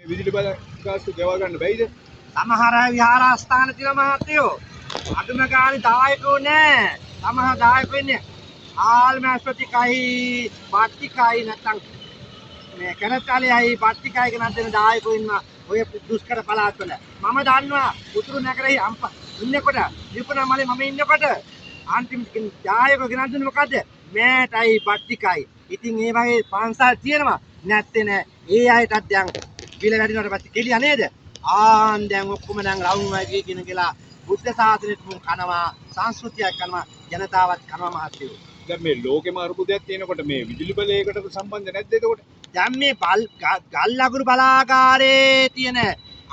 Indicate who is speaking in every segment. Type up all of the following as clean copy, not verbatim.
Speaker 1: විදුලි බල ගාස්තු ගෙවා ගන්න බැයිද?
Speaker 2: සමහර අය විහාරස්ථාන තියෙන මහත්තයෝ අඳුම ගානේ දායකෝ නෑ. සමහර දායකෝ ඉන්නේ ආල්මස්පතිකයි, පත්තිකයි නැත්තම් මේ කනතාලේයි පත්තිකයි කියන දෙන දායකෝ ඉන්නවා. ඔය දුෂ්කර පළාත්වල. මම දන්නවා උතුරු නගරේ ඉන්නකොට ලිපුණා මලේ මම ඉන්නකොට අන්තිම දායකෝ ගෙනත් දුන්නේ මොකද්ද? මෑටයි පත්තිකයි. ඉතින් ඒ වගේ පන්සල් තියෙනවා. නැත්තේ නෑ. ඒ අයටත් දැන් බිල වැඩිනවට පස්සේ කෙලිය නේද? දැන් ඔක්කොම දැන් රවුම් වගේ කියන කියලා බුද්ධ ශාසනෙත් කනවා, සංස්කෘතියක් කනවා, ජනතාවත් කනවා මහත්තයෝ.
Speaker 1: දැන් මේ ලෝකෙම අරුබුදයක් තියෙනකොට මේ විදුලි බලයකට සම්බන්ධ නැද්ද එතකොට?
Speaker 2: දැන් මේ ගල් අගුරු බලාගාරේ තියෙන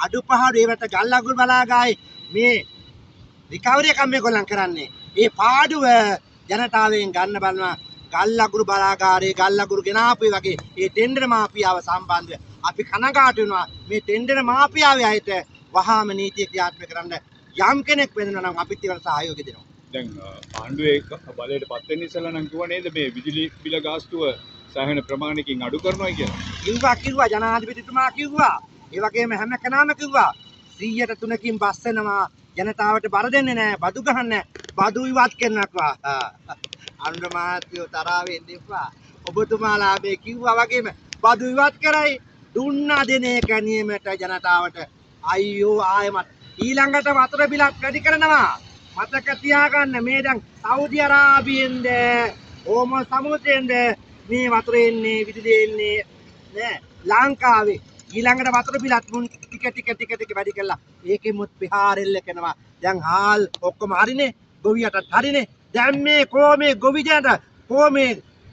Speaker 2: අඩුපහඩු ඒවට ගල් අගුරු බලාගාරේ මේ රිකවරි එකක් මේගොල්ලන් කරන්නේ. ඒ පාඩුව ජනතාවෙන් ගන්න බලනවා. ගල් අගුරු බලාගාරේ ගල් අගුරු ගෙනාපු වගේ ඒ ටෙන්ඩර් මාෆියාව සම්බන්ධව අපි කනගාටු වෙනවා. මේ ටෙන්ඩර් මාෆියාවේ අයට වහාම නීතිය ක්‍රියාත්මක කරන්න යම් කෙනෙක් වෙනවා නම් අපිත් ඒකට සහයෝගය දෙනවා.
Speaker 1: දැන් ආණ්ඩුවේ බලයට පත් වෙන්න ඉස්සෙල්ලා නම් කිව්වා නේද මේ විදුලි බිල ගාස්තුව සෑහෙන ප්‍රමාණයකින් අඩු කරනවා කියලා.
Speaker 2: කිව්වා ජනාධිපතිතුමා කිව්වා. ඒ වගේම හැම කෙනාම කිව්වා 100%කින් බස් වෙනවා. ජනතාවට බර දෙන්නේ නැහැ. බදු ගහන්නේ බදු ඉවත් කරනවා. අනුර මහත්තයෝ තරහ වෙන්න එපා. ඔබතුමාලා මේ කිව්වා වගේම බදු ඉවත් කරයි. දුන්නා දෙන එක නියමයට ජනතාවට. අයියෝ ආයෙමත් ඊළඟට වතුර බිලක් වැඩි කරනවා. මතක තියාගන්න මේ දැන් සෞදි අරාබියෙන්ද ඕම සමුද්‍රයෙන්ද මේ වතුර එන්නේ විදුලිය එන්නේ නෑ ලංකාවේ ඊළඟට වතුර බිලත් මුන් ටික වැඩි කළා. ඒකෙමුත් විහාරෙල්ල කරනවා. දැන් හාල් ඔක්කොම හරිනේ. ගොවියටත් හරිනේ. දැන් මේ කොමේ ගොවිජනට කොමේ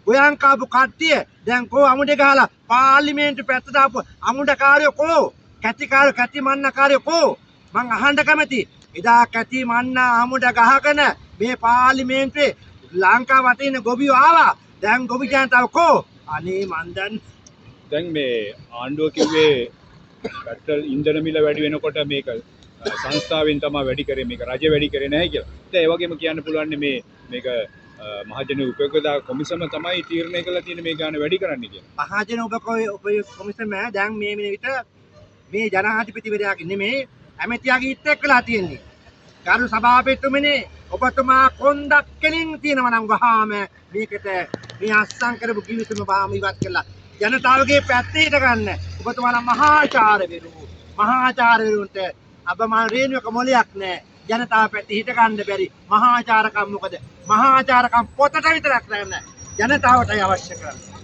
Speaker 2: ගෝයන් කාපු කට්ටිය දැන් කෝ අමුඩේ ගහලා පාර්ලිමේන්තු පැත්තට ආපු අමුඩකාරයෝ කෝ කැතිකාරයෝ කැති මන්නකාරයෝ කෝ මං අහන්න කැමති. එදා කැති මන්න අමුඩ ගහගෙන මේ පාර්ලිමේන්තුවේ ලංකාව වටේ ඉන්න ගොවියෝ ආවා. දැන් ගොවි ජනතාව කෝ අනේ මන්
Speaker 1: දැන් මේ ආණ්ඩුව කිව්වේ පෙට්‍රල් ඉන්ධන මිල වැඩි වෙනකොට මේක සංස්ථාවෙන් තමයි වැඩි කරේ මේක රජය වැඩි කරේ නැහැ කියලා. දැන් ඒ වගේම කියන්න පුළුවන් මේක මහජන උපයෝගතා කොමිසම තමයි තීරණය කළා තියෙන මේ ගාන වැඩි කරන්න කියලා.
Speaker 2: මහජන උපයෝග කොමිසම දැන් මේ විට මේ ජනාධිපතිවරයාගේ නෙමෙයි ඇමතියාගේ ඉත් එක්කලා තියෙන්නේ. ගරු සභාපතිතුමනි ඔබතුමා කොන්දක් කෙලින් තියෙනවා නම් වහාම මේකට මේ අස්සම් කරපු කිවිසුම වහාම ඉවත් කළා. ජනතාවගේ පැත්තට ගන්න. ඔබතුමාලා මහාචාර්යවරුන්ට අපමාන රේණුවක මොලයක් නැහැ. ජනතාව පැත්තේ හිට ගන්න බැරි මහාචාරකම් මොකද? මහාචාරකම් පොතට විතරක් නෑ. ජනතාවටයි අවශ්‍ය කරන්නේ.